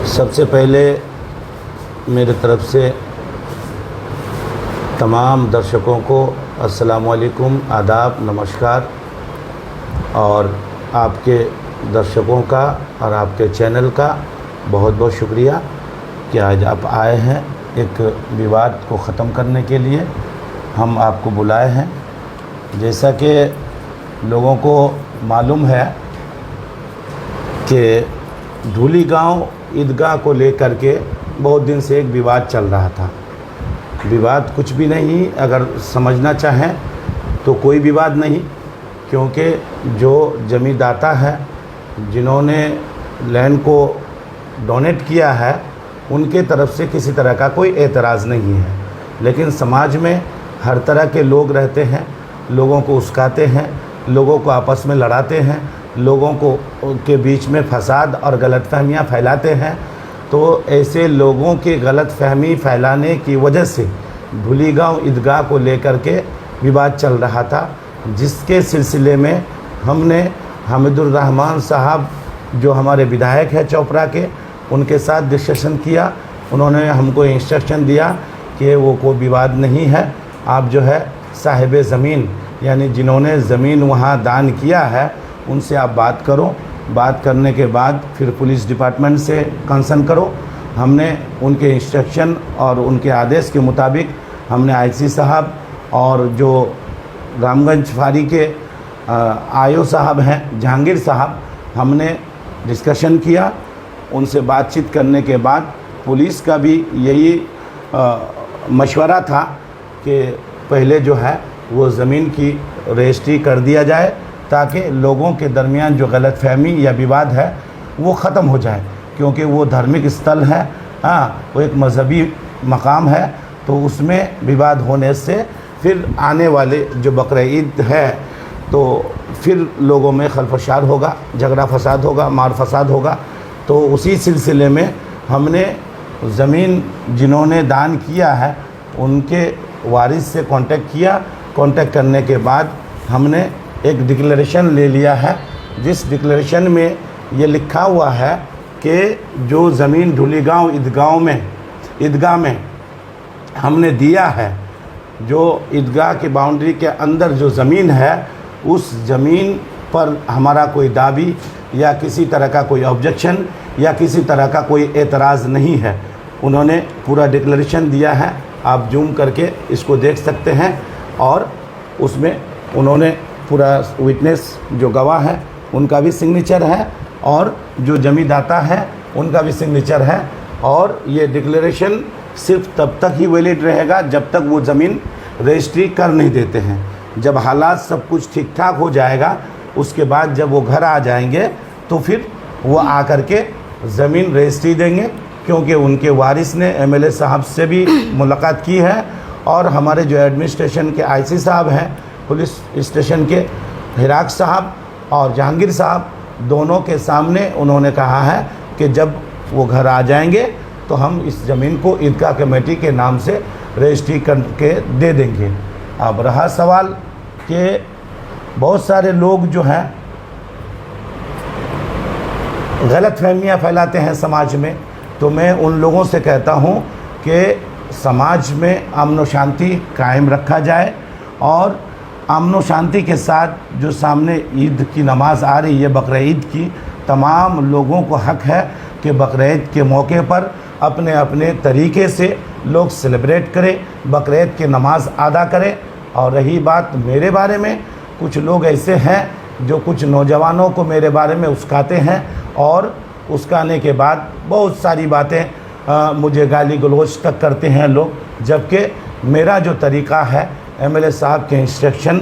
सबसे पहले मेरी तरफ से तमाम दर्शकों को अस्सलाम वालेकुम, आदाब, नमस्कार। और आपके दर्शकों का और आपके चैनल का बहुत बहुत शुक्रिया कि आज आप आए हैं एक विवाद को ख़त्म करने के लिए। हम आपको बुलाए हैं। जैसा कि लोगों को मालूम है कि धूली गांव ईदगाह को लेकर के बहुत दिन से एक विवाद चल रहा था। विवाद कुछ भी नहीं, अगर समझना चाहें तो कोई विवाद नहीं, क्योंकि जो जमींदाता है, जिन्होंने लैंड को डोनेट किया है, उनके तरफ से किसी तरह का कोई एतराज़ नहीं है। लेकिन समाज में हर तरह के लोग रहते हैं, लोगों को उस्काते हैं, लोगों को आपस में लड़ाते हैं, लोगों को के बीच में फसाद और गलतफहमियां फैलाते हैं। तो ऐसे लोगों की गलतफहमी फैलाने की वजह से धूली गांव ईदगाह को लेकर के विवाद चल रहा था, जिसके सिलसिले में हमने हामिदुर रहमान साहब, जो हमारे विधायक हैं चोपड़ा के, उनके साथ डिस्कशन किया। उन्होंने हमको इंस्ट्रक्शन दिया कि वो कोई विवाद नहीं है, आप जो है साहिब ज़मीन, यानी जिन्होंने ज़मीन वहाँ दान किया है, उनसे आप बात करो। बात करने के बाद फिर पुलिस डिपार्टमेंट से कंसर्न करो। हमने उनके इंस्ट्रक्शन और उनके आदेश के मुताबिक हमने आईसी साहब और जो रामगंज फारी के आयो साहब हैं, जहांगीर साहब, हमने डिस्कशन किया। उनसे बातचीत करने के बाद पुलिस का भी यही मशवरा था कि पहले जो है वो ज़मीन की रजिस्ट्री कर दिया जाए, ताकि लोगों के दरमियान जो गलतफहमी या विवाद है वो ख़त्म हो जाए, क्योंकि वो धार्मिक स्थल है, वो एक मज़हबी मकाम है। तो उसमें विवाद होने से फिर आने वाले जो बकरीद है तो फिर लोगों में खलफशार होगा, झगड़ा फसाद होगा, मार फसाद होगा। तो उसी सिलसिले में हमने ज़मीन जिन्होंने दान किया है उनके वारिस से कांटेक्ट किया। कांटेक्ट करने के बाद हमने एक डिक्लेरेशन ले लिया है, जिस डिक्लेरेशन में ये लिखा हुआ है कि जो ज़मीन धूली गांव ईदगाह में हमने दिया है, जो ईदगाह की बाउंड्री के अंदर जो ज़मीन है, उस ज़मीन पर हमारा कोई दावी या किसी तरह का कोई ऑब्जेक्शन या किसी तरह का कोई एतराज़ नहीं है। उन्होंने पूरा डिक्लेरेशन दिया है, आप जूम करके इसको देख सकते हैं। और उसमें उन्होंने पूरा विटनेस जो गवाह है उनका भी सिग्नेचर है, और जो जमींदाता है उनका भी सिग्नेचर है। और ये डिक्लेरेशन सिर्फ तब तक ही वैलिड रहेगा जब तक वो ज़मीन रजिस्ट्री कर नहीं देते हैं। जब हालात सब कुछ ठीक ठाक हो जाएगा, उसके बाद जब वो घर आ जाएंगे तो फिर वो आकर के ज़मीन रजिस्ट्री देंगे, क्योंकि उनके वारिस ने एमएलए साहब से भी मुलाकात की है। और हमारे जो एडमिनिस्ट्रेशन के आईसी साहब हैं, पुलिस स्टेशन के हिराक साहब और जहांगीर साहब, दोनों के सामने उन्होंने कहा है कि जब वो घर आ जाएंगे तो हम इस ज़मीन को ईदगाह कमेटी के नाम से रजिस्ट्री करके दे देंगे। अब रहा सवाल कि बहुत सारे लोग जो हैं गलतफहमियां फैलाते हैं समाज में, तो मैं उन लोगों से कहता हूं कि समाज में अमन व शांति कायम रखा जाए। और अमन व शांति के साथ जो सामने ईद की नमाज़ आ रही है, बकरीद की, तमाम लोगों को हक है कि बकरीद के मौके पर अपने अपने तरीके से लोग सेलिब्रेट करें, बकरीद की नमाज़ अदा करें। और रही बात मेरे बारे में, कुछ लोग ऐसे हैं जो कुछ नौजवानों को मेरे बारे में उस्काते हैं, और उस्काने के बाद बहुत सारी बातें मुझे गाली गलौज तक करते हैं लोग। जबकि मेरा जो तरीक़ा है, एमएलए साहब के इंस्ट्रक्शन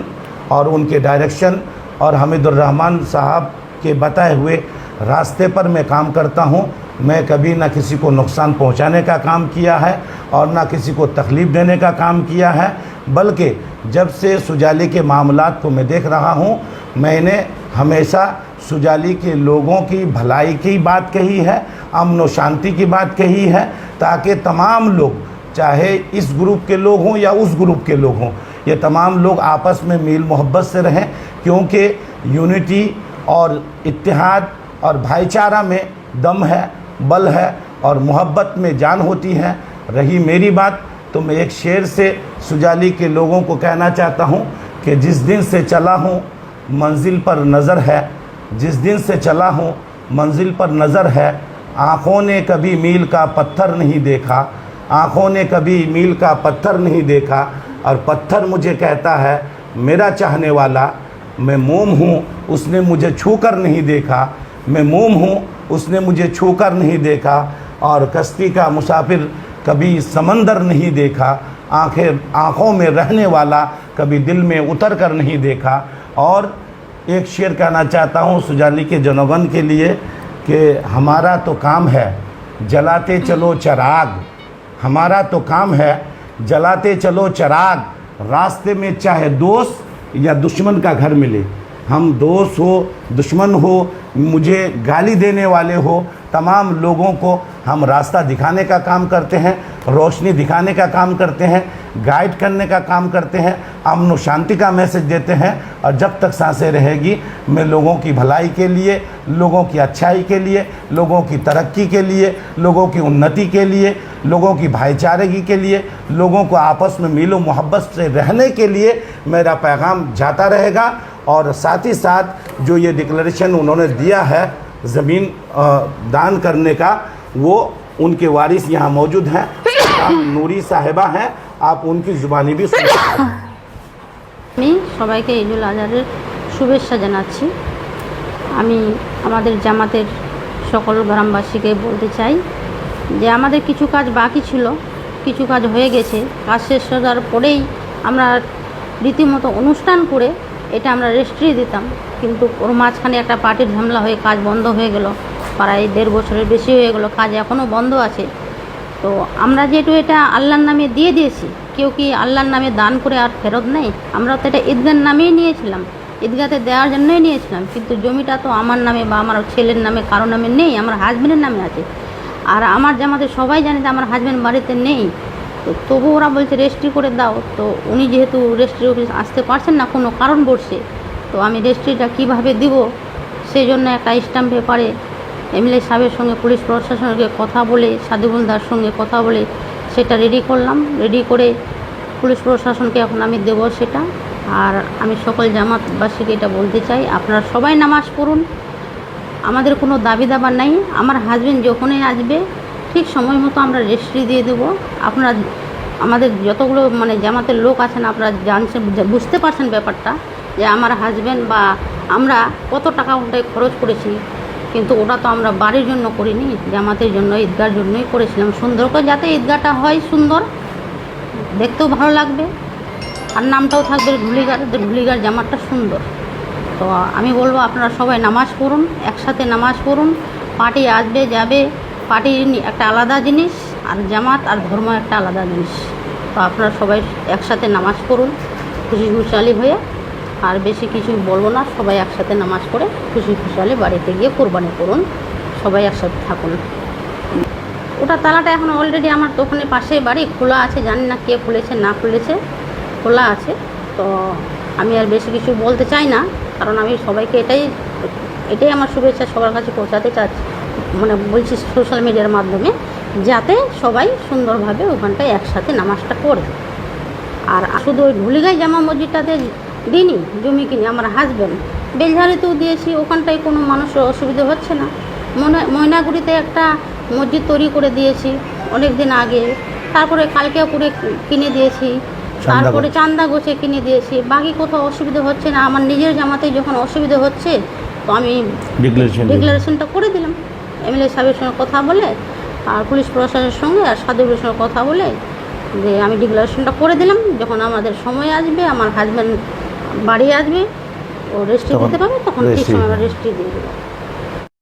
और उनके डायरेक्शन और हामिदुर रहमान साहब के बताए हुए रास्ते पर मैं काम करता हूं। मैं कभी ना किसी को नुकसान पहुंचाने का काम किया है और ना किसी को तकलीफ़ देने का काम किया है, बल्कि जब से सुजाली के मामलात को मैं देख रहा हूं, मैंने हमेशा सुजाली के लोगों की भलाई की बात कही है, अमन व शांति की बात कही है, ताकि तमाम लोग, चाहे इस ग्रुप के लोग हों या उस ग्रुप के लोग हों, ये तमाम लोग आपस में मेल मोहब्बत से रहें, क्योंकि यूनिटी और इत्तेहाद और भाईचारा में दम है, बल है। और मोहब्बत में जान होती है। रही मेरी बात तो मैं एक शेर से सुजाली के लोगों को कहना चाहता हूँ कि जिस दिन से चला हूँ मंजिल पर नज़र है, जिस दिन से चला हूँ मंजिल पर नज़र है, आँखों ने कभी मील का पत्थर नहीं देखा, आँखों ने कभी मील का पत्थर नहीं देखा, और पत्थर मुझे कहता है मेरा चाहने वाला, मैं मोम हूँ उसने मुझे छू कर नहीं देखा, मैं मोम हूँ उसने मुझे छू कर नहीं देखा, और कश्ती का मुसाफिर कभी समंदर नहीं देखा, आँखों में रहने वाला कभी दिल में उतर कर नहीं देखा। और एक शेर कहना चाहता हूँ सुजाली के जनगण के लिए कि हमारा तो काम है जलाते चलो चिराग, हमारा तो काम है जलाते चलो चिराग, रास्ते में चाहे दोस्त या दुश्मन का घर मिले, हम दोस्त हो दुश्मन हो, मुझे गाली देने वाले हो, तमाम लोगों को हम रास्ता दिखाने का काम करते हैं, रोशनी दिखाने का काम करते हैं, गाइड करने का काम करते हैं, अमन व शांति का मैसेज देते हैं। और जब तक सांसें रहेगी मैं लोगों की भलाई के लिए, लोगों की अच्छाई के लिए, लोगों की तरक्की के लिए, लोगों की उन्नति के लिए, लोगों की भाईचारगी के लिए, लोगों को आपस में मिलो मोहब्बत से रहने के लिए मेरा पैगाम जाता रहेगा। और साथ ही साथ जो ये डिक्लेरेशन उन्होंने दिया है ज़मीन दान करने का, वो उनके वारिस यहाँ मौजूद हैं, नूरी साहिबा हैं, आप उनकी ज़ुबानी भी सुन सकते हैं। আমি সবাইকে ঈদুল আজহারের শুভেচ্ছা জানাচ্ছি। আমি আমাদের জামাতের সকল গ্রামবাসীকে বলতে চাই যে আমাদের কিছু কাজ বাকি ছিল, কিছু কাজ হয়ে গেছে। কাজ শেষ হওয়ার পরেই আমরা রীতিমতো অনুষ্ঠান করে এটা আমরা রেজিস্ট্রি দিতাম, কিন্তু ওর মাঝখানে একটা পার্টির ঝামেলা হয়ে কাজ বন্ধ হয়ে গেল। প্রায় 1.5 বছরের বেশি হয়ে গেল, কাজ এখনও বন্ধ আছে। তো আমরা যেহেতু এটা আল্লাহর নামে দিয়ে দিয়েছি, কেউ কি আল্লাহর নামে দান করে আর ফেরত নেই? আমরা তো এটা ঈদগাহর নামেই নিয়েছিলাম, ঈদগাহতে দেওয়ার জন্যই নিয়েছিলাম, কিন্তু জমিটা তো আমার নামে বা আমার ছেলের নামে কারো নামে নেই, আমার হাজব্যান্ডের নামে আছে। আর আমার জামাতে সবাই জানে যে আমার হাজব্যান্ড বাড়িতে নেই, তো তবু ওরা বলছে রেজিস্ট্রি করে দাও। তো উনি যেহেতু রেজিস্ট্রি অফিস আসতে পারছেন না, কোনো কারণ বলছে, তো আমি রেজিস্ট্রিটা কীভাবে দিব সেই জন্য একটা স্ট্যাম্প পেপারে এমএলএ সাহেবের সঙ্গে পুলিশ প্রশাসনের কথা বলে, সাদিবুলদার সঙ্গে কথা বলে সেটা রেডি করলাম। রেডি করে পুলিশ প্রশাসনকে এখন আমি দেবো সেটা। আর আমি সকল জামাতবাসীকে এটা বলতে চাই, আপনারা সবাই নামাজ পড়ুন, আমাদের কোনো দাবি দাবা নাই। আমার হাজব্যান্ড যখনই আসবে ঠিক সময় মতো আমরা রেজিস্ট্রি দিয়ে দেবো। আপনারা আমাদের যতগুলো মানে জামাতের লোক আছেন আপনারা জানছেন, বুঝতে পারছেন ব্যাপারটা, যে আমার হাজব্যান্ড বা আমরা কত টাকা ওটাই খরচ করেছি, কিন্তু ওটা তো আমরা বাড়ির জন্য করিনি, জামাতের জন্য, ঈদগাহর জন্যই করেছিলাম। সুন্দর করে যাতে ঈদগাহটা হয় সুন্দর, দেখতেও ভালো লাগবে, আর নামটাও থাকবে ঢুলিগার জামাতটা সুন্দর। তো আমি বলবো আপনারা সবাই নামাজ পড়ুন, একসাথে নামাজ পড়ুন। পার্টি আসবে যাবে, পার্টি একটা আলাদা জিনিস, আর জামাত আর ধর্ম একটা আলাদা জিনিস। তো আপনারা সবাই একসাথে নামাজ পড়ুন খুশি খুশালি হয়ে। আর বেশি কিছু বলবো না, সবাই একসাথে নামাজ পড়ে খুশি খুশালি বাড়িতে গিয়ে কোরবানি করুন, সবাই একসাথে থাকুন। ওটা তালাটা এখন অলরেডি আমার দোকানের পাশে বাড়ি খোলা আছে, জানি না কে খুলেছে না খুলেছে, খোলা আছে। তো আমি আর বেশি কিছু বলতে চাই না, কারণ আমি সবাইকে এটাই আমার শুভেচ্ছা সবার কাছে পৌঁছাতে চাচ্ছি, মানে বলছি সোশ্যাল মিডিয়ার মাধ্যমে, যাতে সবাই সুন্দরভাবে ওখানটায় একসাথে নামাজটা করে। আর শুধু ওই ঢুলিগাই জামা মসজিদটাতে দিনই জমি কিনে আমার হাজব্যান্ড বেলঝাড়িতেও দিয়েছি, ওখানটায় কোনো মানুষের অসুবিধা হচ্ছে না। ময়নাগুড়িতে একটা মসজিদ তৈরি করে দিয়েছি অনেক দিন আগে, তারপরে কালকেপুরে কিনে দিয়েছি, তারপরে চান্দাগোছে কিনে দিয়েছি, বাকি কোথাও অসুবিধা হচ্ছে না। আমার নিজের জামাতে যখন অসুবিধা হচ্ছে তো আমি ডিক্লারেশনটা করে দিলাম এমএলএ সাহেবের সঙ্গে কথা বলে, আর পুলিশ প্রশাসনের সঙ্গে আর সাধুবের সঙ্গে কথা বলে, যে আমি ডিক্লারেশনটা করে দিলাম। যখন আমাদের সময় আসবে, আমার হাজব্যান্ড বাড়ি আসবে, ও রেজিস্ট্রি দিতে পারবে, তখন ঠিক সময় আমরা রেজিস্ট্রি দিয়ে দেবো।